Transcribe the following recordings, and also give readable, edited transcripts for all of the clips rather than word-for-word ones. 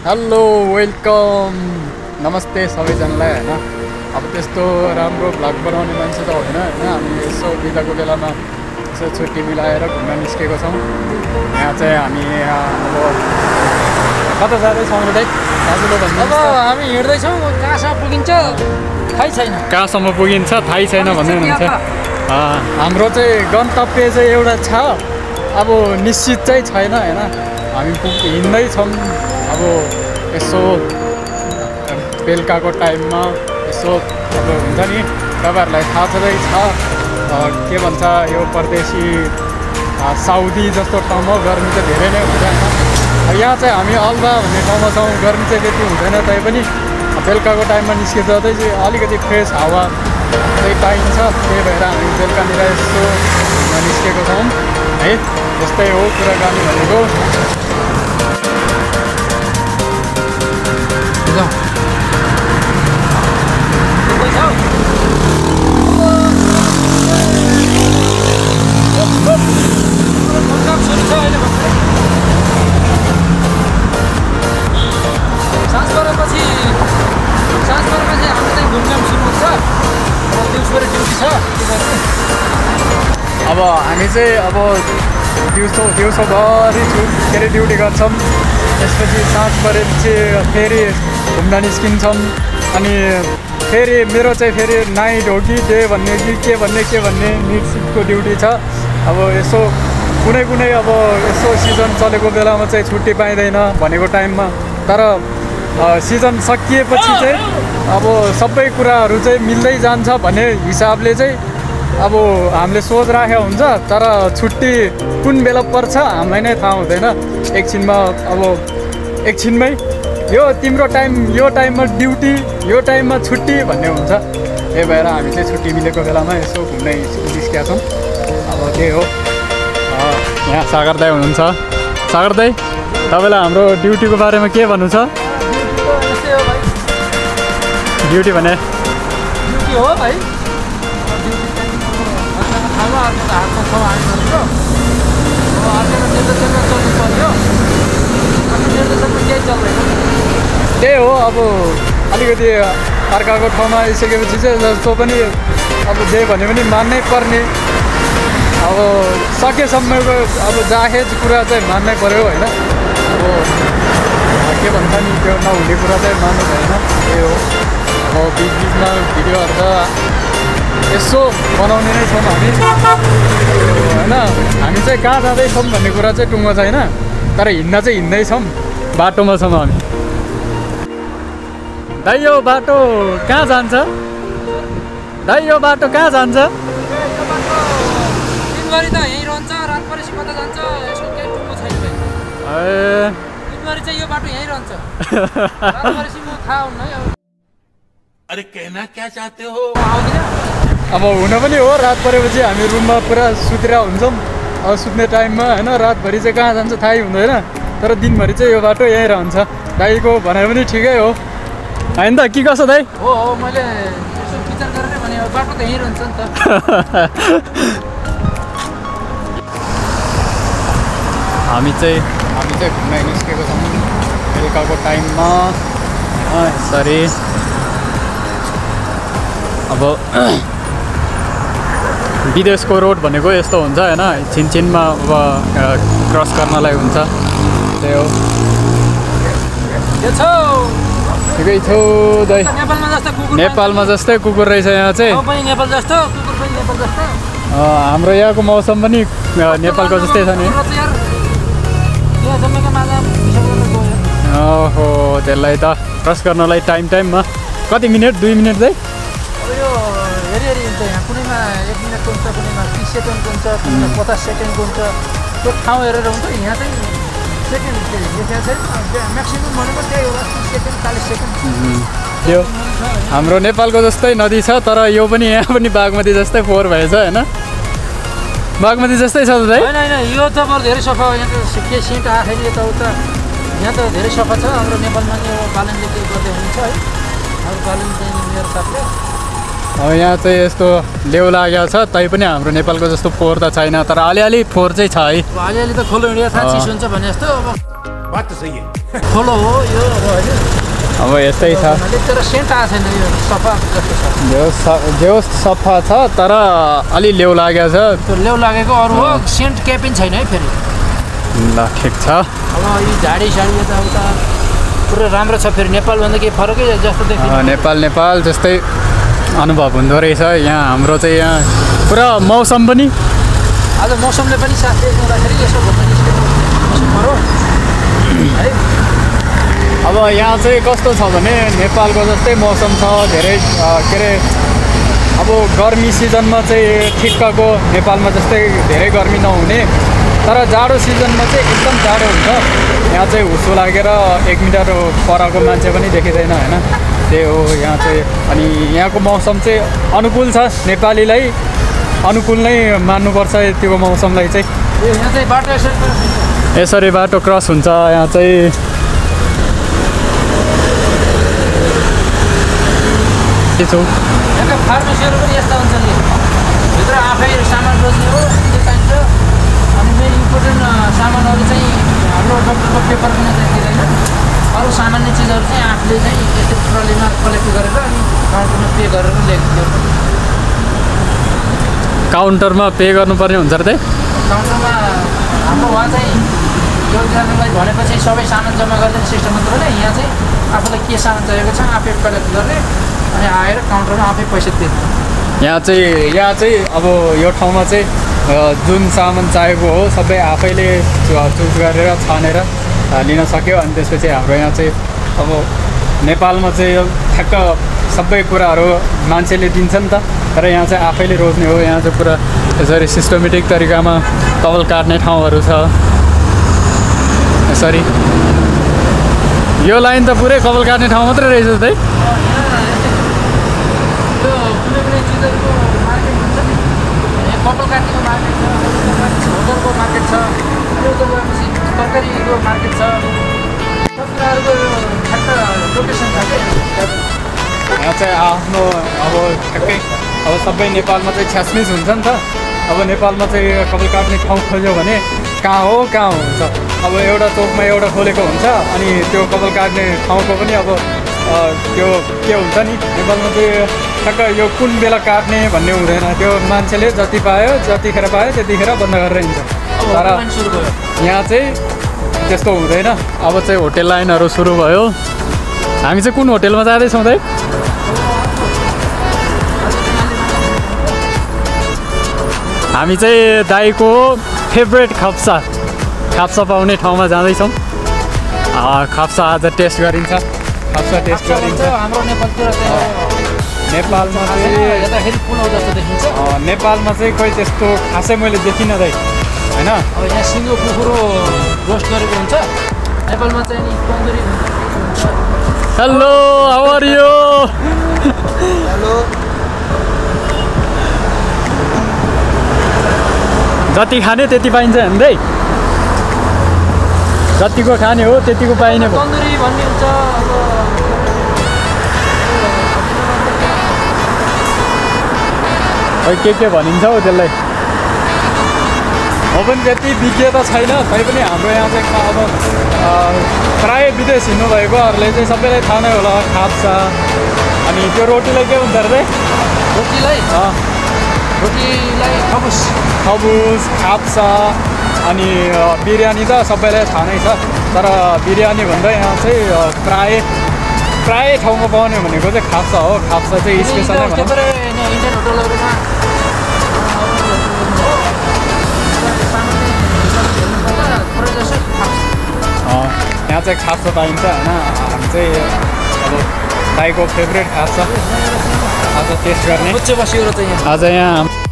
Hello welcome नमस्ते सबैजनालाई हैन। अब त्यस्तो राम्रो भ्लग बनाउने मान्छे त होइन हैन। हामी यसो बिदाको बेलामा यसो छुट्टी मिलाएर घुम्न निस्केको छौँ। यहाँ चाहिँ हामी अब कता जाँदैछौँ र दाइ दाजुले भन्नु। अब हामी हिँड्दैछौँ, कहाँसम्म पुगिन्छ थाहै छैन। कहाँसम्म पुगिन्छ थाहै छैन भन्दै हुनुहुन्छ। हाम्रो चाहिँ गन्तव्य चाहिँ एउटा छ, अब निश्चित चाहिँ छैन हैन। हामी हिँड्दैछौँ। अब यसो बेलुकाको टाइममा यसो अब हुन्छ नि, तपाईँहरूलाई थाहा छँदै छ के भन्छ यो परदेशी साउदी जस्तो ठाउँमा गर्मी चाहिँ धेरै नै हुन्छ हैन। यहाँ चाहिँ हामी अल्बा भन्ने ठाउँमा छौँ। गर्मी चाहिँ त्यति हुँदैन, तैपनि बेलुकाको टाइममा निस्किँदा चाहिँ अलिकति फ्रेस हावा चाहिँ पाइन्छ। त्यही भएर हामी बेलुकानिर यसो निस्केको छौँ है। यस्तै हो कुराकानी भनेको। अब हामी चाहिँ अब दिउँसोभरि के अरे ड्युटी गर्छौँ। त्यसपछि साँझ परेपछि फेरि घुम्न निस्किन्छौँ। अनि फेरि मेरो चाहिँ फेरि नाइट हो कि डे भन्ने कि के भन्ने मिड सिफ्टको ड्युटी छ। अब यसो कुनै अब यसो सिजन चलेको बेलामा चाहिँ छुट्टी पाइँदैन भनेको टाइममा। तर सिजन सकिएपछि चाहिँ अब सबै कुराहरू चाहिँ मिल्दै जान्छ भन्ने हिसाबले चाहिँ अब हामीले सोच राखेको हुन्छ। तर छुट्टी कुन बेला पर्छ हामीलाई नै थाहा हुँदैन। एकछिनमै यो तिम्रो टाइम, यो टाइममा ड्युटी, यो टाइममा छुट्टी भन्ने हुन्छ। त्यही भएर हामी चाहिँ छुट्टी मिलेको बेलामा यसो घुम्न निस्केका छौँ। अब त्यही हो। यहाँ सागर दाइ हुनुहुन्छ। सागर दाइ, तपाईँलाई हाम्रो ड्युटीको बारेमा के भन्नु छ? ड्युटी भने ड्युटी हो भाइ। त्यही हो। अब अलिकति अर्काको ठाउँमा आइसकेपछि चाहिँ जस्तो पनि अब जे भने पनि मान्नै पर्ने। अब सकेसम्मको अब जाहेज कुरा चाहिँ मान्नै पर्यो होइन। अब के भन्छ नि, त्यो नहुने कुरा चाहिँ मान्नु भएन। त्यही हो। अब बिचमा भिडियोहरू त यसो बनाउने नै छौँ हामी होइन। हामी चाहिँ कहाँ जाँदैछौँ भन्ने कुरा चाहिँ टुङ्गो छैन, तर हिँड्न चाहिँ हिँड्दैछौँ। बाटोमा छौँ हामी। दाइ यो बाटो कहाँ जान्छ? दाइ यो बाटो कहाँ जान्छ? दिनभरि त यहीँ रहन्छ, रात परेपछि कता जान्छ यसो केही टुङ्गो छैन भाइ। दिनभरि चाहिँ यो बाटो यहीँ रहन्छ, रात परेपछि म थाहा हुन्न है। अरे कहना क्या चाहते हो? अब हुन पनि हो, रात परेपछि हामी रुममा पुरा सुतेर हुन्छौँ। अब सुत्ने टाइममा होइन, रातभरि चाहिँ कहाँ जान्छ थाहै हुँदैन। तर दिनभरि चाहिँ यो बाटो यहीँ रहन्छ। दाइको भनाइ पनि ठिकै हो होइन त? के कसो दाइ? हो मैले यसो विचार गरेर भने बाटो त यहीँ रहन्छ नि त। हामी चाहिँ घुम्न निस्केको छौँ बेलुकाको टाइममा। यसरी अब विदेशको रोड भनेको यस्तो हुन्छ होइन। छिनछिनमा अब क्रस गर्नलाई हुन्छ। त्यही हो। ठिकै छ दाइ। नेपालमा जस्तै कुकुर रहेछ यहाँ चाहिँ। हाम्रो यहाँको मौसम पनि नेपालको जस्तै छ नि। ओहो, त्यसलाई त क्रस गर्नलाई टाइममा कति मिनट? 2 मिनट चाहिँ? अब यो हेरी हुन्छ। यहाँ कुनैमा 1 मिनटको हुन्छ, कुनैमा 30 सेकेन्डको हुन्छ, कुनैमा 50 सेकेन्डको हुन्छ। त्यो ठाउँ हेरेर हुन्छ। यहाँ चाहिँ सेकेन्ड लेखेको छ, म्याक्सिमम् भनेको त्यही होला, 30 सेकेन्ड 40 सेकेन्ड। त्यो हाम्रो नेपालको जस्तै नदी छ, तर यो पनि यहाँ पनि बागमती जस्तै फोहोर भएछ होइन। बागमती जस्तै छ त दाइ? होइन, यो त अब धेरै सफा हो। यहाँ त के सिट आएन यताउता। यहाँ त धेरै सफा छ। हाम्रो नेपालमा नि अब बालनले के गर्दै हुनुहुन्छ है। अब बालन चाहिँ मेरो साथले यहाँ चाहिँ यस्तो लेउ लागेको छ, तैपनि हाम्रो नेपालको जस्तो फोहोर त छैन, तर अलिअलि फोहोर चाहिँ छ है। अलिअलि त खोलो हिँडेको छ, चिसो हुन्छ भने जस्तो। बात त सही है। खोलो हो यो होइन अब यस्तै छ तर सेन्ट आएको छैन यो सफा जस्तो छ जे सफा छ तर अलि लेउ लागेको छ त्यो लेउ लागेको अरू हो सेन्ट केही पनि छैन है फेरि ल ठिक छ अब यो झाडी साडी यताउता पुरा राम्रो छ फेरि नेपालभन्दा केही फरकै जस्तो देखिन्छ नेपाल जस्तै अनुभव हुँदो रहेछ यहाँ हाम्रो चाहिँ यहाँ पुरा मौसम पनि आज मौसमले पनि साथ दिँदाखेरि यसो घुम्न निस्केको पऱ्यो है अब यहाँ चाहिँ कस्तो छ भने नेपालको जस्तै मौसम छ धेरै के अरे अब गर्मी सिजनमा चाहिँ ठिक्कको नेपालमा जस्तै धेरै गर्मी नहुने तर जाडो सिजनमा चाहिँ एकदम जाडो हुन्छ यहाँ चाहिँ हुस्सो लागेर 1 मिटर परको मान्छे पनि देखिँदैन होइन त्यही हो यहाँ चाहिँ अनि यहाँको मौसम चाहिँ अनुकूल छ नेपालीलाई अनुकूल नै मान्नुपर्छ यतिको मौसमलाई चाहिँ यहाँ चाहिँ बाटो यसरी बाटो क्रस हुन्छ यहाँ चाहिँ यहाँका फार्मेसीहरू पनि यस्ता हुन्छन् भित्र आफै सामान रोज्ने हो त्यो चाहिन्छ अनि मेन इम्पोर्टेन्ट सामानहरू चाहिँ हाम्रो डक्टरको पेपर पनि देखिँदैन अरू सामान्य चिजहरू चाहिँ आफूले चाहिँ यसरी ट्रलीमा कलेक्ट गरेर अनि काउन्टरमा पे गरेर ल्याउनु काउन्टरमा पे गर्नुपर्ने हुन्छ र त्यही काउन्टरमा हाम्रो उहाँ चाहिँ योजनालाई भनेपछि सबै सामान जम्मा गरिदिने सिस्टम मात्र होइन यहाँ चाहिँ आफूलाई के सामान चाहिएको छ आफै कलेक्ट गर्ने अनि आएर काउन्टरमा आफै पैसा दिनु यहाँ चाहिँ अब यो ठाउँमा चाहिँ जुन सामान चाहिएको हो सबै आफैले चुज गरेर छानेर लिन सक्यो अनि त्यसपछि हाम्रो यहाँ चाहिँ अब नेपालमा चाहिँ ठ्याक्क सबै कुराहरू मान्छेले दिन्छ नि त तर यहाँ चाहिँ आफैले रोज्ने हो यहाँ चाहिँ पुरा यसरी सिस्टमेटिक तरिकामा कवल काट्ने ठाउँहरू छ यसरी यो लाइन त पुरै कवल काट्ने ठाउँ मात्रै रहेछ त कपाल काट्नेको मार्केट छ होटलको मार्केट छ गएपछि तरकारीको मार्केट छ सब कुराहरूको ठ्याक्क लोकेसन छ क्या यहाँ चाहिँ आफ्नो अब ठ्याक्कै अब सबै नेपालमा चाहिँ छ्यासमिस हुन्छ नि त अब नेपालमा चाहिँ कपाल काट्ने ठाउँ खोज्यो भने कहाँ हुन्छ अब एउटा चोकमा एउटा खोलेको हुन्छ अनि त्यो कपाल काट्ने ठाउँको पनि अब त्यो के हुन्छ नि नेपालमा चाहिँ ठ्याक्क यो कुन बेला काट्ने भन्ने हुँदैन त्यो मान्छेले जति पायो जतिखेर पायो त्यतिखेर बन्द गरेर हिँड्छ तर यहाँ चाहिँ त्यस्तो हुँदैन अब चाहिँ होटेल लाइनहरू सुरु भयो हामी चाहिँ कुन होटेलमा जाँदैछौँ त हामी चाहिँ दाइको फेभरेट खाप्सा पाउने ठाउँमा जाँदैछौँ खाप्सा आज टेस्ट गरिन्छ खाप्सा टेस्ट गरिन्छ हाम्रो नेपालतिर नेपालमा चाहिँ हेर्दाखेरि पुलाउ जस्तो देखिन्छ नेपालमा चाहिँ खोइ त्यस्तो खासै मैले देखिनँ दाइ होइन अब यहाँ सिङ्गो कुखुरो रोस्ट गरेको हुन्छ नेपालमा चाहिँ नि तन्दुरी हुन्छ hello how are you hello जति खाने त्यति पाइन्छ हेर्दै जतिको खाने हो त्यतिको पाइने भयो तन्दुरी भन्ने हुन्छ अब के भनिन्छ हौ त्यसलाई म पनि त्यति विज्ञ त छैन तैपनि हाम्रो यहाँ चाहिँ अब प्रायः विदेश हिँड्नुभएकोहरूले चाहिँ सबैलाई थाहा नै होला खाप्सा अनि त्यो रोटीलाई के हुन्छ अरे रोटीलाई खबुस खाप्सा अनि बिरयानी त सबैलाई थाहा नै छ तर बिरयानी भन्दा यहाँ चाहिँ प्राय ठाउँमा पाउने भनेको चाहिँ खाप्सा हो खाप्सा चाहिँ स्पेसल नै भनौँ इन्डियन होटलहरूमा यहाँ चाहिँ खाप्सा पाइन्छ होइन हामी चाहिँ अब दाइको फेभरेट खाप्सा आज टेस्ट गर्ने आज यहाँ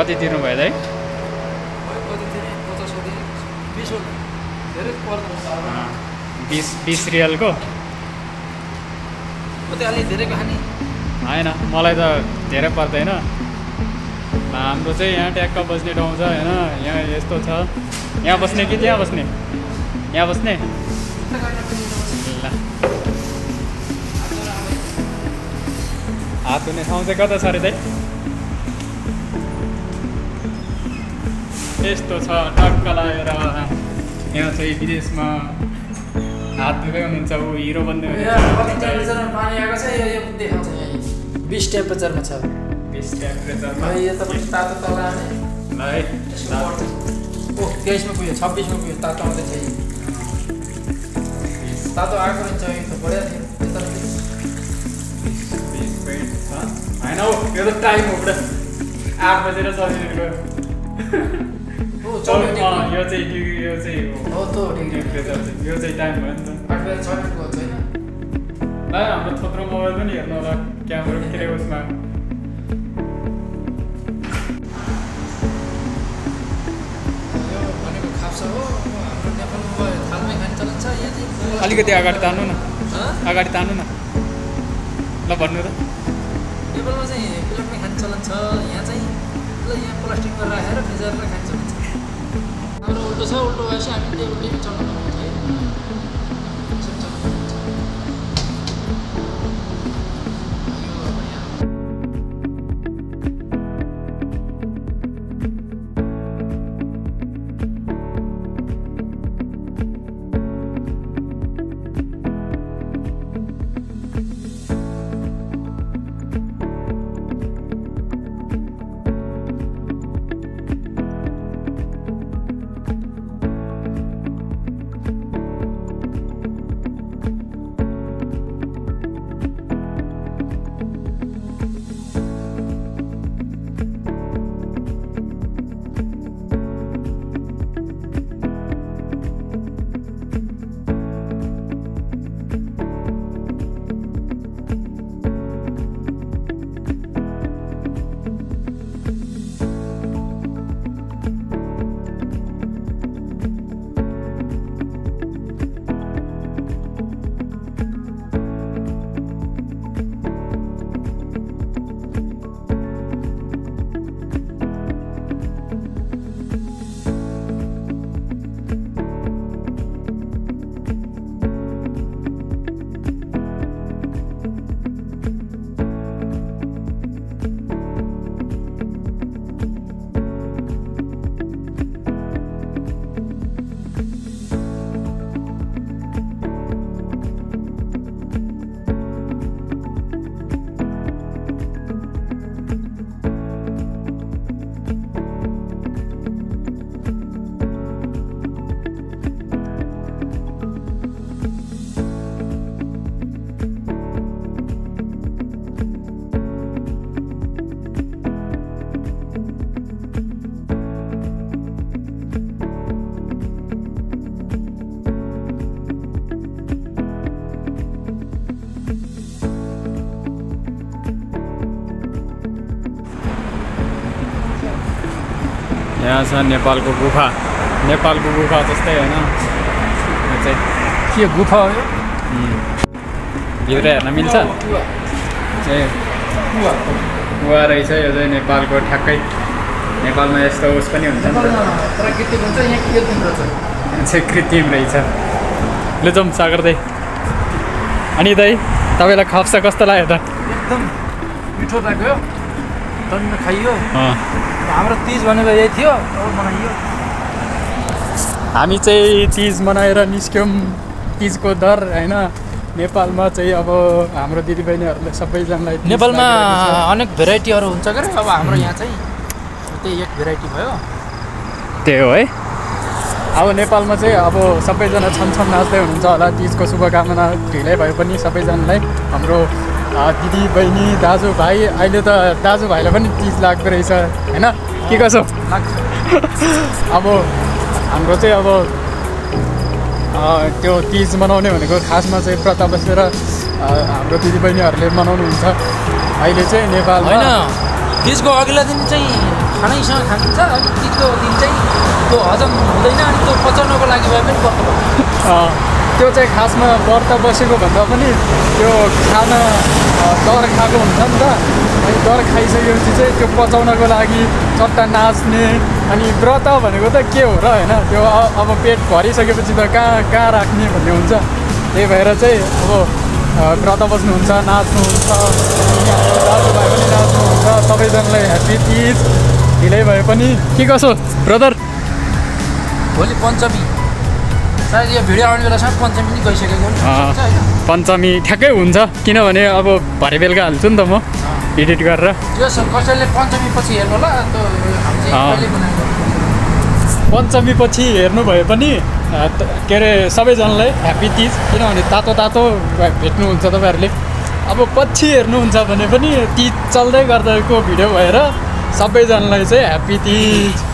कति तिर्नुभयो दाइ? कति थिएँ 50 धेरै पर्दैन 20 रियलको अलि धेरै खाने होइन मलाई त धेरै पर्दैन हाम्रो चाहिँ यहाँ ट्याक्क बस्ने ठाउँ छ होइन यहाँ यस्तो छ यहाँ बस्ने कि त्यहाँ बस्ने यहाँ बस्ने ल हात धुने ठाउँ चाहिँ कता छ अरे दाइ यस्तो छ टक्क लगाएर यहाँ चाहिँ विदेशमा हात धुँदै हुनुहुन्छ ऊ हिरो बन्दै कति टेम्परेचरमा पानी आएको छ यो देखाउँछ यहाँ 20 टेम्परेचरमा छ 20 टेम्परेचरमा यो त पनि तातो तल आउने ल है ओ 23 मा पुग्यो 26 मा पुग्यो तातो आउँदै छ तातो आएको रहेछ यो त बढिया थियो यता होइन हौ यो त टाइम हो पुरा 8 बजेर 40 मिनट गयो यो चाहिँ डिग्री यो चाहिँ हो त टेम्परेचर चाहिँ यो चाहिँ टाइम भयो नि त 8 बजे 6 मिनेटको छैन ल हाम्रो थोत्रो मोबाइल पनि हेर्नु होला क्यामेरा के उसमा यो भनेको खाप्सा हो हाम्रो नेपालमा थालमै खाने चलन छ यहाँ चाहिँ अलिकति अगाडि तान्नु न अगाडि तान्नु न ल भन्नु त नेपालमा चाहिँ प्लेटमै खाने चलन छ यहाँ चाहिँ ल यहाँ प्लास्टिकमा राखेर फ्रिजरमा खाने चलन छ हाम्रो उल्टो छ उल्टो भएपछि हामी त्यो उल्टै चलाउनु पाउँछ है यहाँ छ नेपालको गुफा जस्तै होइन यो चाहिँ के गुफा हो यो भित्र हेर्न मिल्छ कुवा रहेछ यो चाहिँ नेपालको ठ्याक्कै नेपालमा यस्तो उस पनि हुन्छ प्राकृतिक हुन्छ यहाँ कृत्रिम रहेछ चाहिँ कृत्रिम रहेछ लु जाउँ सागर दाइ अनि दाइ तपाईँलाई खाप्सा कस्तो लाग्यो त एकदम मिठो लाग्यो तन्न खाइयो हाम्रो तीज भनेको यही थियो अब मनाइयो हामी चाहिँ तीज मनाएर निस्क्यौँ तीजको दर होइन नेपालमा चाहिँ अब हाम्रो दिदीबहिनीहरूले सबैजनालाई नेपालमा अनेक भेराइटीहरू हुन्छ के अब हाम्रो यहाँ चाहिँ त्यही एक भेराइटी भयो त्यही हो है अब नेपालमा चाहिँ अब सबैजना छमछम नाच्दै हुनुहुन्छ होला तीजको शुभकामना ढिलै भए पनि सबैजनालाई हाम्रो दिदी बहिनी दाजुभाइ अहिले त दाजुभाइलाई पनि तीज लाग्दो रहेछ होइन के कसो अब हाम्रो चाहिँ अब त्यो तीज मनाउने भनेको खासमा चाहिँ व्रत बसेर हाम्रो दिदीबहिनीहरूले मनाउनुहुन्छ अहिले चाहिँ नेपालमा होइन तीजको अघिल्ला दिन चाहिँ खानैसँग खान्छ अनि तितो दिन चाहिँ त्यो हजम हुँदैन अनि त्यो पचाउनको लागि भए पनि पर्छ त्यो चाहिँ खासमा व्रत बसेको भन्दा पनि त्यो खाना डर खाएको हुन्छ नि त अनि डर खाइसकेपछि चाहिँ त्यो पचाउनको लागि चट्टा नाच्ने अनि व्रत भनेको त के हो र होइन त्यो अब पेट भरिसकेपछि त कहाँ राख्ने भन्ने हुन्छ त्यही भएर चाहिँ अब व्रत बस्नुहुन्छ नाच्नुहुन्छ दाजुभाइ पनि नाच्नुहुन्छ सबैजनालाई ह्याप्पी तिज ढिलै भए पनि के कसो ब्रदर भोलि पञ्चमी सायद यो भिडियो आउने बेलासम्म पञ्चमी पनि गइसकेको पञ्चमी ठ्याक्कै हुन्छ किनभने अब भरे बेलुका हाल्छु नि त म एडिट गरेर त्यो कसैले पञ्चमी पछि हेर्नु होला पञ्चमी पछि हेर्नु भए पनि के अरे सबैजनालाई ह्याप्पी तिज किनभने तातो तातो भेट्नुहुन्छ तपाईँहरूले अब पछि हेर्नुहुन्छ भने पनि तिज चल्दै गर्दाको भिडियो भएर सबैजनालाई चाहिँ ह्याप्पी तिज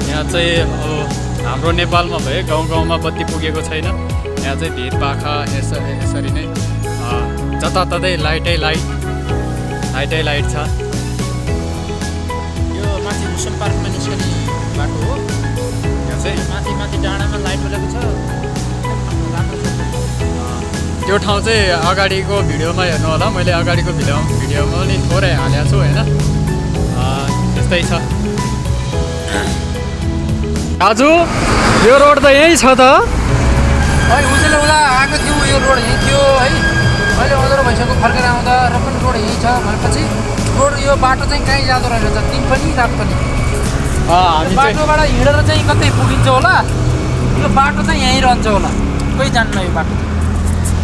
यहाँ चाहिँ अब हाम्रो नेपालमा भए गाउँ गाउँमा बत्ती पुगेको छैन यहाँ चाहिँ भिर पाखा यसरी नै जताततै लाइटै लाइट छ यो माथि भुसम पार्कमा निस्कने बाटो हो यहाँ चाहिँ माथि डाँडामा लाइट बलेको छ राम्रो छ त्यो ठाउँ चाहिँ अगाडिको भिडियोमा हेर्नु होला मैले अगाडिको भिडियोमा पनि थोरै हालेको छु होइन यस्तै छ दाजु यो रोड त यहीँ छ त उसले उता आएको थियो यो रोड यहीँ थियो है अहिले अँध्रो भइसक्यो फर्केर आउँदा र पनि रोड यहीँ छ भनेपछि रोड यो बाटो चाहिँ कहीँ जाँदो रहेछ तिन पनि रात पनि बाटोबाट हिँडेर चाहिँ कतै पुगिन्छ होला यो बाटो चाहिँ यहीँ रहन्छ होला कोही जान्न यो बाटो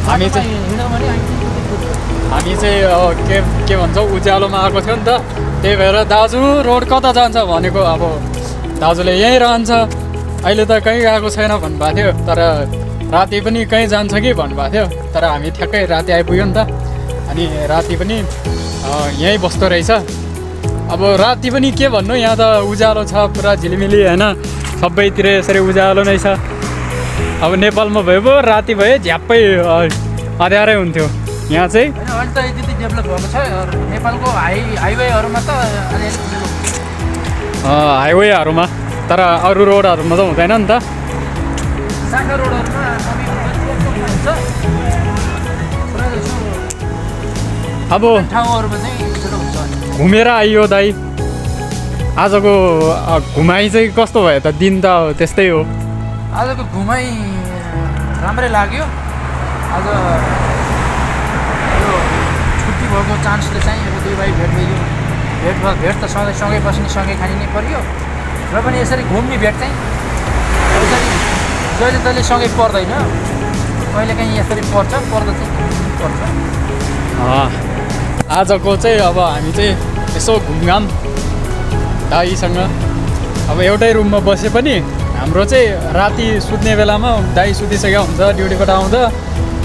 हामी चाहिँ के भन्छ उज्यालोमा आएको थियो नि त त्यही भएर दाजु रोड कता जान्छ भनेको अब दाजुले यहीँ रहन्छ अहिले त कहीँ गएको छैन भन्नुभएको थियो तर राति पनि कहीँ जान्छ कि भन्नुभएको थियो तर हामी ठ्याक्कै राति आइपुग्यो नि त अनि राति पनि यहीँ बस्दो रहेछ अब राति पनि के भन्नु यहाँ त उज्यालो छ पुरा झिलिमिली होइन सबैतिर यसरी उज्यालो नै छ अब नेपालमा भए पो राति भए झ्याप्पै अँध्यारै हुन्थ्यो यहाँ चाहिँ अहिले त यति डेभलप भएको छ नेपालको हाइवेहरूमा त हाइवेहरूमा तर अरू रोडहरूमा त हुँदैन नि त शाखा रोडहरूमा अब ठाउँहरूमा चाहिँ हुन्छ घुमेर आइयो दाइ आजको घुमाइ चाहिँ कस्तो भयो त दिन त त्यस्तै हो आजको घुमाइ राम्रै लाग्यो आज यो छुट्टी भएको चान्सले चाहिँ अब दुई भाइ भेट भयो भेट त सँगै बस्ने सँगै खाने नै पर्यो र पनि यसरी घुम्ने भेट चाहिँ यसरी जहिले तहिले सँगै पर्दैन कहिले काहीँ यसरी पर्छ आजको चाहिँ अब हामी चाहिँ यसो घुमघाम दाईसँग अब एउटै रुममा बसे पनि हाम्रो चाहिँ राति सुत्ने बेलामा दाई सुतिसकेको हुन्छ ड्युटीबाट आउँदा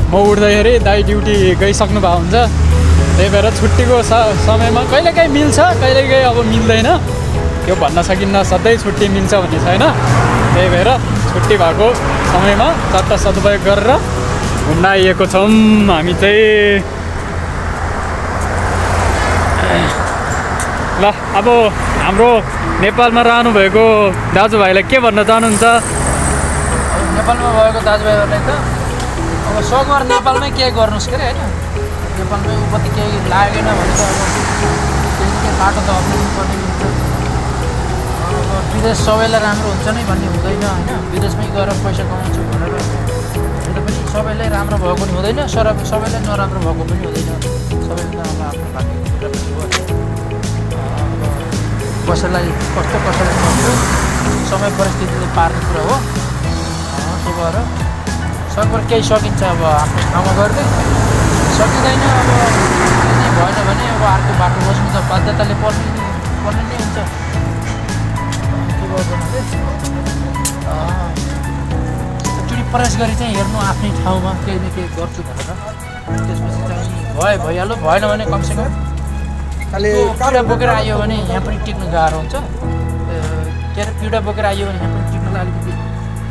म उठ्दाखेरि दाई ड्युटी गइसक्नु भएको हुन्छ त्यही भएर छुट्टीको समयमा कहिलेकाहीँ मिल्छ कहिलेकाहीँ अब मिल्दैन त्यो भन्न सकिन्न सधैँ छुट्टी मिल्छ भन्ने छैन त्यही भएर छुट्टी भएको समयमा चट्टा सदुपयोग गरेर घुम्न आइएको छौँ हामी चाहिँ ल अब हाम्रो नेपालमा रहनुभएको दाजुभाइलाई के भन्न चाहनुहुन्छ नेपालमा भएको दाजुभाइहरूलाई त अब सगुहार नेपालमै केही गर्नुहोस् के अरे होइन नेपालमै उपति केही लागेन भने त अब केही बाटो त अप्नाउनु पर्ने हुन्छ अब विदेश सबैलाई राम्रो हुन्छ नै भन्ने हुँदैन होइन विदेशमै गएर पैसा कमाउँछु भनेर त्यो पनि सबैलाई राम्रो भएको पनि हुँदैन सबैलाई नराम्रो भएको पनि हुँदैन सबैले त अब आफ्नो भाग्य कसैलाई कस्तो कसैलाई सक्यो समय परिस्थितिले पार्ने कुरा हो त्यही भएर सकभर केही सकिन्छ अब आफ्नो ठाउँमा गर्दै सकिँदैन अब भएन भने अब अर्को बाटो बस्नु त बाध्यताले पर्ने नै हुन्छ के गर्दैन एकचोटि प्रयास गरी चाहिँ हेर्नु आफ्नै ठाउँमा केही न केही गर्छु भनेर त्यसपछि चाहिँ भइहाल्यो भएन भने कमसेकम पीडा बोकेर आयो भने यहाँ पनि टिक्नु गाह्रो हुन्छ के अरे पीडा बोकेर आयो भने यहाँ पनि टिक्नुलाई अलिकति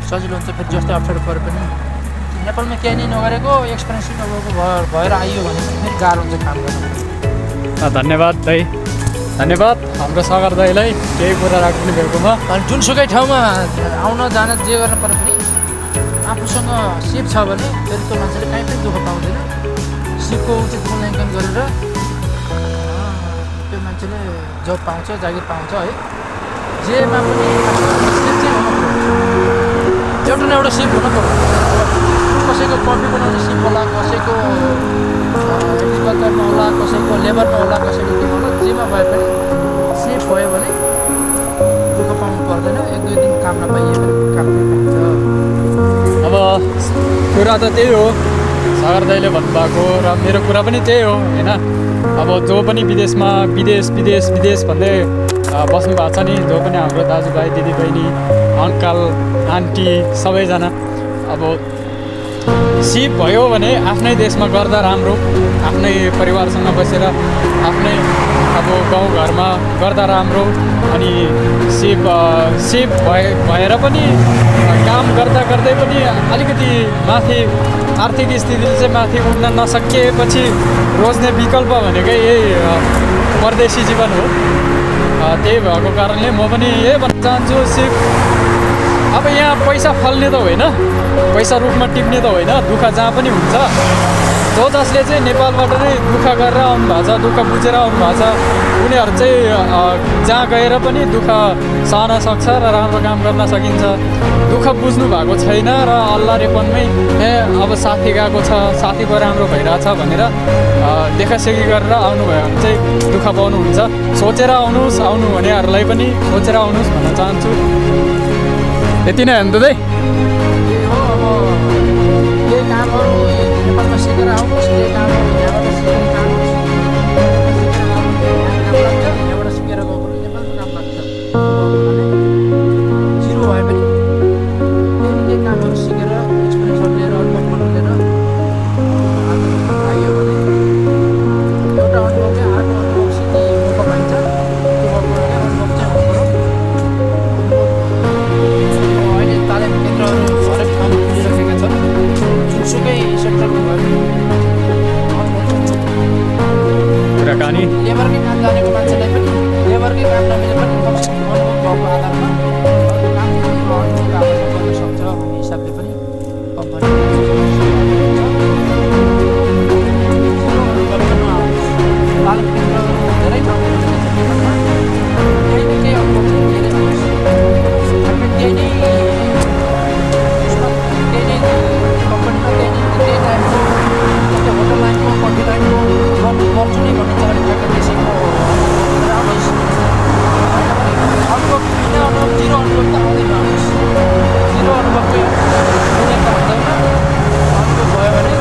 सजिलो हुन्छ फेरि जस्तै अप्ठ्यारो परे पनि नेपालमा केही नै नगरेको एक्सपिरियन्स नभएको भएर आइयो भने चाहिँ फेरि गाह्रो हुन्छ काम गर्नु। धन्यवाद दाइ, धन्यवाद हाम्रो सागर दाइलाई केही कुरा राख्नु भएकोमा। अनि जुनसुकै ठाउँमा आउन जान जे गर्न परे पनि आफूसँग सिप छ भने फेरि त्यो मान्छेले कहीँ पनि दुःख पाउँदैन। सिपको उचित मूल्याङ्कन गरेर त्यो मान्छेले जब पाउँछ, जागिर पाउँछ है। जेमा पनि सिप चाहिँ हुनु पर्छ, एउटा न एउटा सिप हुनु पर्छ। कसैको कफी बनाउने सिप होला, कसैको एग्रिकल्चरमा होला, कसैको लेबरमा होला, कसैको के होला, जेमा भए पनि सिप भयो भने दुःख पाउनु पर्दैन। 1-2 दिन काम नपाइए पनि काम पाइन्छ। अब कुरा त त्यही हो सागर दाइले भन्नुभएको, र मेरो कुरा पनि त्यही हो होइन। अब जो पनि विदेशमा विदेश भन्दै बस्नु भएको छ नि, जो पनि हाम्रो दाजुभाइ दिदीबहिनी अङ्कल आन्टी सबैजना, अब सिप भयो भने आफ्नै देशमा गर्दा राम्रो, आफ्नै परिवारसँग बसेर आफ्नै अब गाउँघरमा गर्दा राम्रो। अनि सिप भएर पनि काम गर्दै पनि अलिकति माथि आर्थिक स्थितिले चाहिँ माथि उठ्न नसकिएपछि रोज्ने विकल्प भनेकै यही परदेशी जीवन हो। त्यही भएको कारणले म पनि यही भन्न चाहन्छु, सिप अब यहाँ पैसा फल्ने त होइन, पैसा रुखमा टिप्ने त होइन, दुःख जहाँ पनि हुन्छ। जो जसले चाहिँ नेपालबाट नै दुःख गरेर आउनु भएको छ, दुःख बुझेर आउनु भएको छ, उनीहरू चाहिँ जहाँ गएर पनि दुःख सहन सक्छ र राम्रो काम गर्न सकिन्छ। दुःख बुझ्नु भएको छैन र अल्लाहरेपनमै अब साथी गएको छ, साथीको राम्रो भइरहेछ भनेर देखासेखी गरेर आउनुभयो भने चाहिँ दुःख पाउनुहुन्छ। सोचेर आउनुहोस्, आउनु भनेहरूलाई पनि सोचेर आउनुहोस् भन्न चाहन्छु। यति नै हो नि त दाइ। त्यही हो, अब केही कामहरू नेपालमा सिकेर आउनुहोस्, केही कामहरू यहाँबाट सिकेर जानुहोस्। यहाँबाट सिकेर गएको नेपालमा काम लाग्छ। जिरो भए पनि केही कामहरू सिकेर एक्सपिरियन्सहरू लिएर अनुभवहरू लिएर आइयो भने एउटा अनुभवले अर्को अनुभवसित पकाइन्छ। त्यो अनुभव चाहिँ अहिले तालिम केन्द्रहरू हरेक ठाउँमा खुलिरहेका छन्। जुनसुकै सेक्टरमा भए पनि कुराकानी लेबरकै काम जानेको मान्छेलाई पनि लेबरकै काम नमिले पनि कमसेकम अनुभव भएको आधारमा अर्को काम अनुभव गर्न सक्छ भन्ने हिसाबले पनि कम्पनी तालिम केन्द्रहरू धेरै ठाउँमा केही न केही अनुभव लिएर आउनुहोस्। त्यही नै कम्पनीमा त्यही टाइपको होटल लाइनको कफी लाइनको गर्छु नै भन्ने चाहिँ अलिक फ्याक्ट्रीसिङको आउनुहोस्। होइन भने अनुभव बिना अनुभव जिरो अनुभव त आउँदैन। आउनुहोस्, जिरो अनुभवकै मूल्याङ्कन हुँदैन। अनुभव भयो भने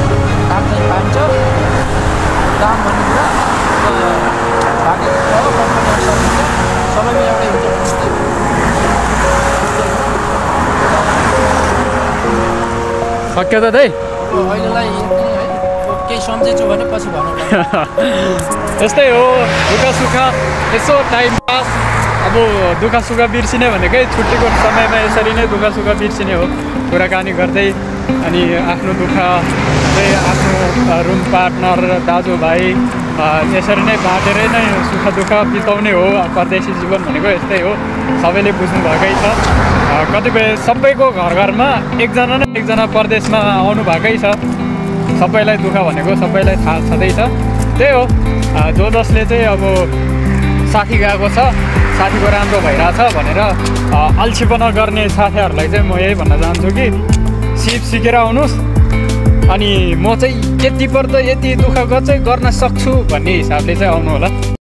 काम चाहिँ पाइन्छ। काम भन्ने कुरा भाग्य भयो, कम्पनीहरू सकिन्छ, सबैमा एउटै हुन्छ। सक्यो त दाइ। अहिलेलाई यति नै है, केही सम्झेछु भने पछि भनौँ। यस्तै हो, दुःख सुख यसो टाइम पास। अब दुःख सुख बिर्सिने भनेकै छुट्टीको समयमा यसरी नै दुःख सुख बिर्सिने हो, कुराकानी गर्दै। अनि आफ्नो दुःख चाहिँ आफ्नो रुम पार्टनर दाजुभाइ यसरी नै बाँडेरै नै सुख दुःख बिताउने हो। परदेशी जीवन भनेको यस्तै हो, सबैले बुझ्नु भएकै छ। कतिपय सबैको घरमा एकजना न एकजना परदेशमा आउनु भएकै छ। सबैलाई दुःख भनेको सबैलाई थाहा छँदैछ। त्यही हो, जो जसले चाहिँ अब साथी गएको छ, साथीको राम्रो भइरहेछ भनेर अल्छीपना गर्ने साथीहरूलाई चाहिँ म यही भन्न चाहन्छु कि सिप सिकेर आउनुहोस्। अनि म चाहिँ यति पर्दा यति दुःख चाहिँ गर्न सक्छु भन्ने हिसाबले चाहिँ आउनु होला।